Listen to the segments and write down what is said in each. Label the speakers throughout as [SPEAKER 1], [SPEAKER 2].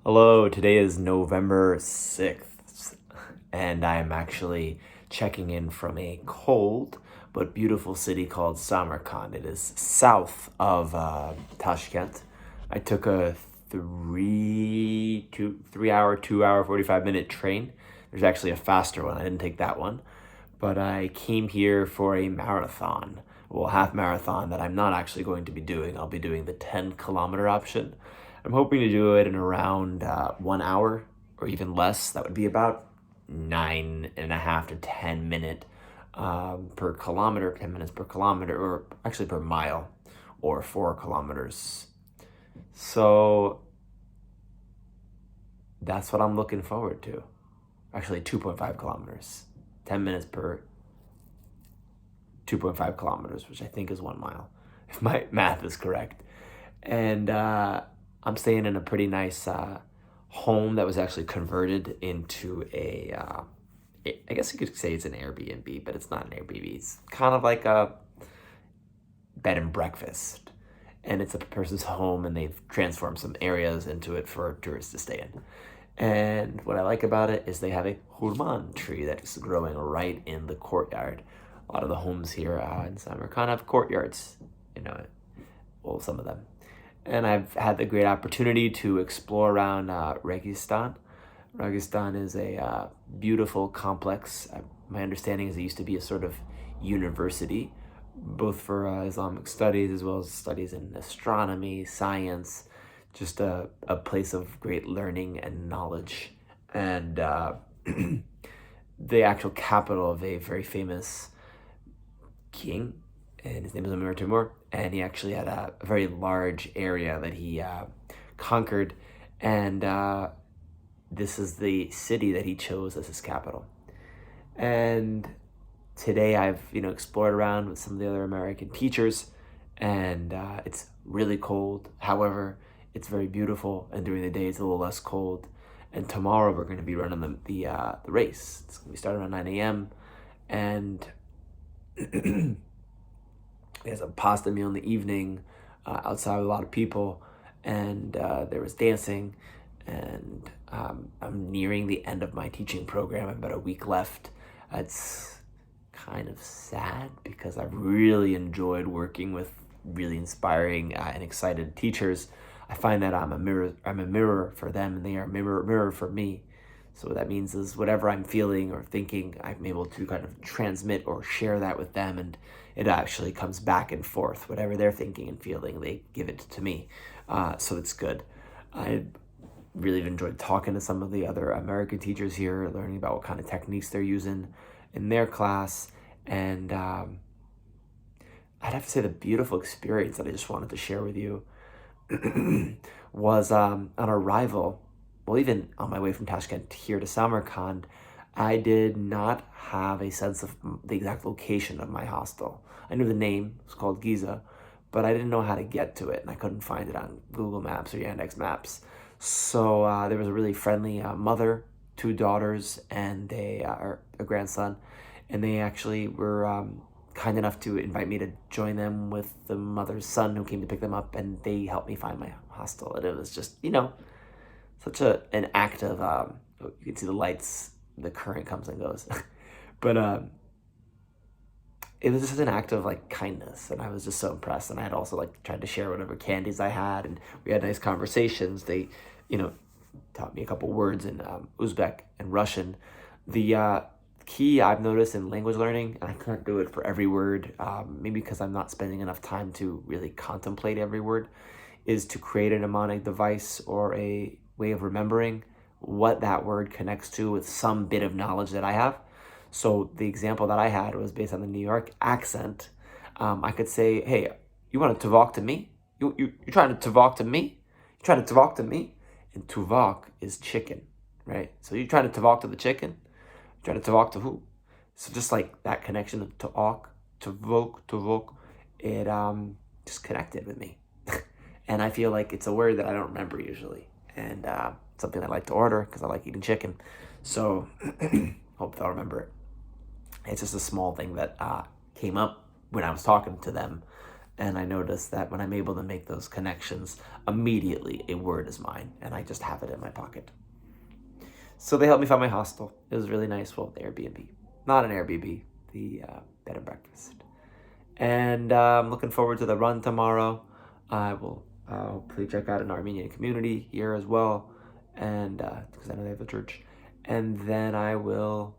[SPEAKER 1] Hello, today is November 6th, and I am actually checking in from a cold but beautiful city called Samarkand. It is south of Tashkent. I took a 3 hour, 2 hour, 45-minute train. There's actually a faster one. I didn't take that one, but I came here for a marathon, well, half marathon that I'm not actually going to be doing. I'll be doing the 10-kilometer option. I'm hoping to do it in around 1 hour or even less. That would be about 9.5 to 10 minute per kilometer, 10 minutes per kilometer, or actually per mile, or 4 kilometers. So that's what I'm looking forward to. Actually, 2.5 kilometers, 10 minutes per 2.5 kilometers, which I think is 1 mile, if my math is correct. And I'm staying in a pretty nice home that was actually converted into I guess you could say it's an Airbnb, but it's not an Airbnb. It's kind of like a bed and breakfast. And it's a person's home, and they've transformed some areas into it for tourists to stay in. And what I like about it is they have a hurman tree that's growing right in the courtyard. A lot of the homes here in Samarkand have courtyards, well, some of them. And I've had the great opportunity to explore around Registan. Registan is a beautiful complex. My understanding is it used to be a sort of university, both for Islamic studies as well as studies in astronomy, science, just a place of great learning and knowledge. And the actual capital of a very famous king, and his name is Amir Timur, and he actually had a very large area that he conquered, and this is the city that he chose as his capital. And today I've explored around with some of the other American teachers, and it's really cold. However, it's very beautiful, and during the day it's a little less cold. And tomorrow we're going to be running the race. It's going to be starting around 9 a.m. and there's a pasta meal in the evening outside with a lot of people, and there was dancing, and I'm nearing the end of my teaching program. I have about a week left. It's kind of sad because I've really enjoyed working with really inspiring and excited teachers. I find that I'm a mirror for them, and they are a mirror for me. So what that means is whatever I'm feeling or thinking, I'm able to kind of transmit or share that with them, and it actually comes back and forth. Whatever they're thinking and feeling, they give it to me. So it's good. I really enjoyed talking to some of the other American teachers here, learning about what kind of techniques they're using in their class. And I'd have to say the beautiful experience that I just wanted to share with you was on arrival, well, even on my way from Tashkent here to Samarkand, I did not have a sense of the exact location of my hostel. I knew the name, it was called Giza, but I didn't know how to get to it, and I couldn't find it on Google Maps or Yandex Maps. So there was a really friendly mother, two daughters, and a grandson, and they actually were kind enough to invite me to join them with the mother's son who came to pick them up, and they helped me find my hostel. And it was just, such an act of, you can see the lights, the current comes and goes. But it was just an act of like kindness, and I was just so impressed. And I had also like tried to share whatever candies I had, and we had nice conversations. They, taught me a couple words in Uzbek and Russian. The key I've noticed in language learning, and I can't do it for every word, maybe because I'm not spending enough time to really contemplate every word, is to create a mnemonic device or a way of remembering what that word connects to with some bit of knowledge that I have. So the example that I had was based on the New York accent. I could say, "Hey, you want to talk to me? You're trying to talk to me? You're trying to talk to me?" And tuvok is chicken, right? So you're trying to talk to the chicken? You're trying to talk to who? So just like that connection of talk, tuvok, it just connected with me. And I feel like it's a word that I don't remember usually. And something I like to order because I like eating chicken. So hope they'll remember it. It's just a small thing that came up when I was talking to them And I noticed that when I'm able to make those connections, immediately a word is mine, and I just have it in my pocket. So they helped me find my hostel. It was really nice. Well, the Airbnb, not an Airbnb, the bed and breakfast. And I'm looking forward to the run tomorrow. I will hopefully check out an Armenian community here as well, and because I know they have a church. And then I will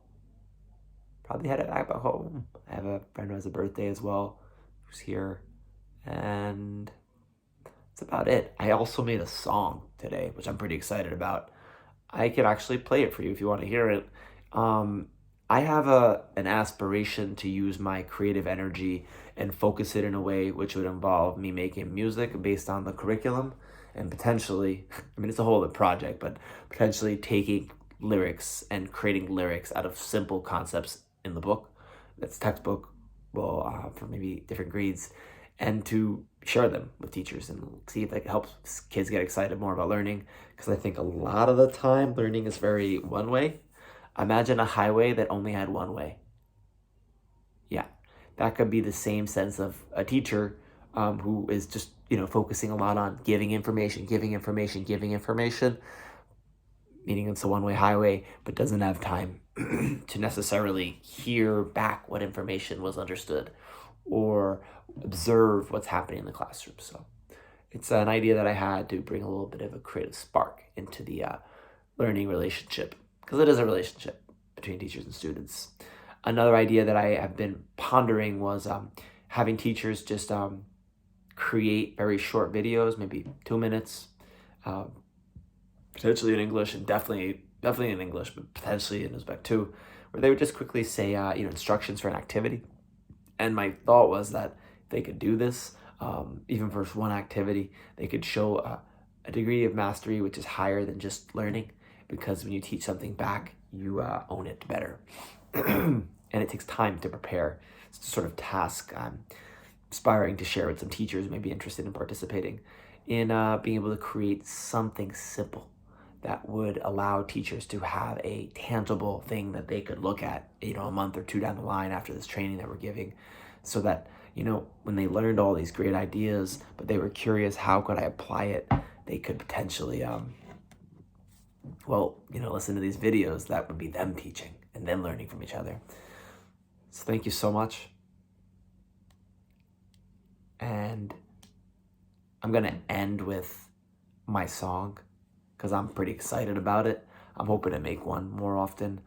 [SPEAKER 1] probably head back home. I have a friend who has a birthday as well, who's here, and that's about it. I also made a song today, which I'm pretty excited about. I could actually play it for you if you want to hear it. I have an aspiration to use my creative energy and focus it in a way which would involve me making music based on the curriculum, and potentially, I mean, it's a whole other project, but potentially taking lyrics and creating lyrics out of simple concepts in the book, that's textbook, well, for maybe different grades, and to share them with teachers and see if that helps kids get excited more about learning. Because I think a lot of the time learning is very one way. Imagine a highway that only had one way. Yeah, that could be the same sense of a teacher who is just, focusing a lot on giving information, meaning it's a one-way highway, but doesn't have time to necessarily hear back what information was understood or observe what's happening in the classroom. So it's an idea that I had to bring a little bit of a creative spark into the learning relationship, because it is a relationship between teachers and students. Another idea that I have been pondering was having teachers just create very short videos, maybe 2 minutes, potentially in English, and definitely in English, but potentially in Uzbek too, where they would just quickly say, instructions for an activity. And my thought was that if they could do this, even for one activity, they could show a degree of mastery which is higher than just learning, because when you teach something back, you own it better. And it takes time to prepare. It's a sort of task I'm aspiring to share with some teachers who may be interested in participating in being able to create something simple that would allow teachers to have a tangible thing that they could look at, a month or two down the line after this training that we're giving, so that, when they learned all these great ideas, but they were curious, how could I apply it? They could potentially, listen to these videos that would be them teaching and them learning from each other. So thank you so much. And I'm going to end with my song because I'm pretty excited about it. I'm hoping to make one more often.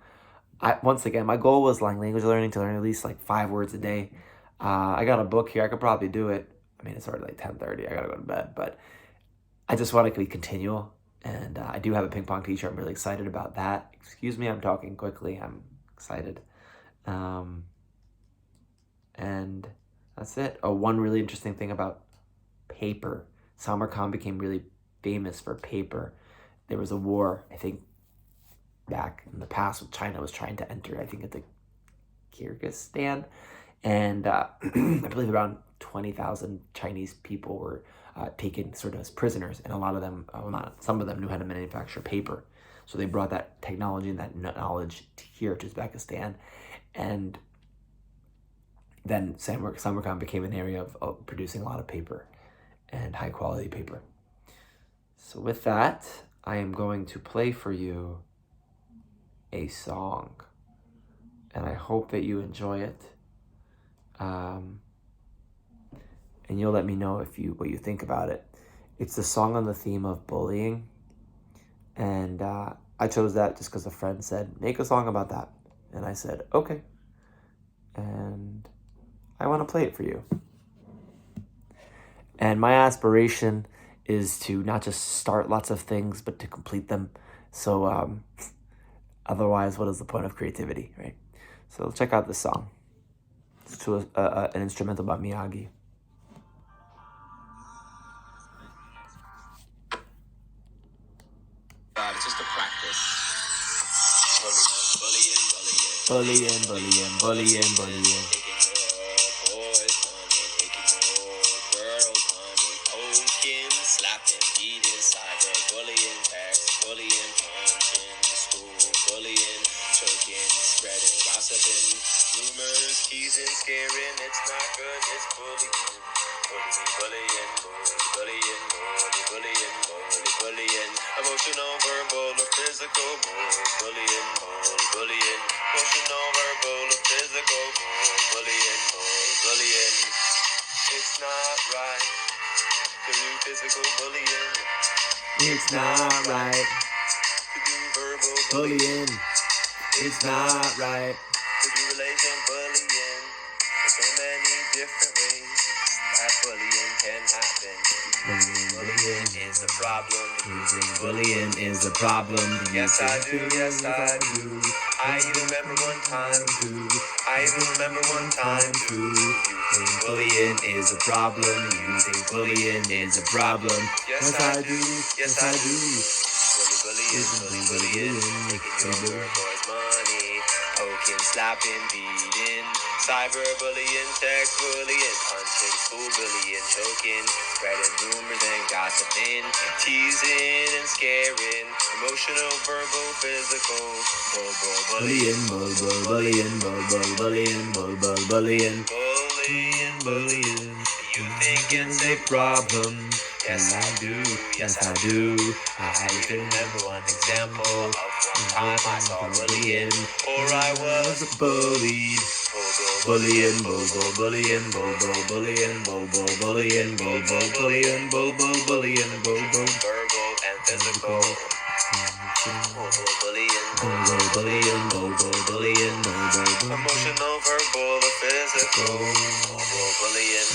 [SPEAKER 1] Once again, my goal was language learning, to learn at least 5 words a day. I got a book here. I could probably do it. I mean, it's already 10:30. I got to go to bed. But I just want it to be continual. And I do have a ping pong teacher. I'm really excited about that. Excuse me, I'm talking quickly. I'm excited. And that's it. One really interesting thing about paper. Samarkand became really famous for paper. There was a war, I think, back in the past, when China was trying to enter, I think, at the Kyrgyzstan. And I believe around 20,000 Chinese people were taken sort of as prisoners. And a lot of them, some of them knew how to manufacture paper. So they brought that technology and that knowledge here to Uzbekistan. And then Samarkand became an area of producing a lot of paper and high quality paper. So with that, I am going to play for you a song, and I hope that you enjoy it. And you'll let me know what you think about it. It's a song on the theme of bullying, and I chose that just because a friend said, make a song about that. And I said, okay. And I want to play it for you. And my aspiration is to not just start lots of things, but to complete them. So otherwise, what is the point of creativity, right? So let's check out this song. It's to an instrumental by Miyagi. It's just a practice. Bullying. Slapping, beating, cyber bullying, text bullying, punching, school bullying, choking, spreading, gossiping, rumors, teasing, scaring. It's not good, it's bullying. bullying. Emotional, verbal, or physical bullying, bullying. Emotional, verbal, or physical bullying. It's not right to do physical bullying. It's not right to do verbal bullying. It's not right to do relation bullying. There's so many different ways that bullying can happen. Bullying is the problem. Using bullying is the problem. Yes, I do. Yes, I do. I even remember one time too. Using bullying is a problem. Using bullying is a problem. Yes, I do. Yes, I do. Bullying, taking your boys' money, poking, slapping, beating, cyberbullying, sex bullying, punching, school bullying, choking, spreading rumors and gossiping, teasing and scaring, emotional, verbal, physical, bullying, bullying. You think it's a problem? Yes, I do. Yes, I do. I even remember one example of one time I saw bullying, or I was bullied. Bullying, bullying, verbal and physical. Bullying, emotional, verbal, or physical. Bullying,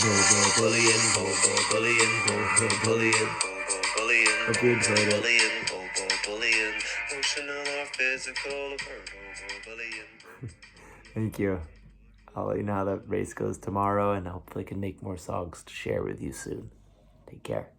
[SPEAKER 1] emotional or physical, or verbal bullying. Thank you. I'll let you know how that race goes tomorrow, and hopefully I can make more songs to share with you soon. Take care.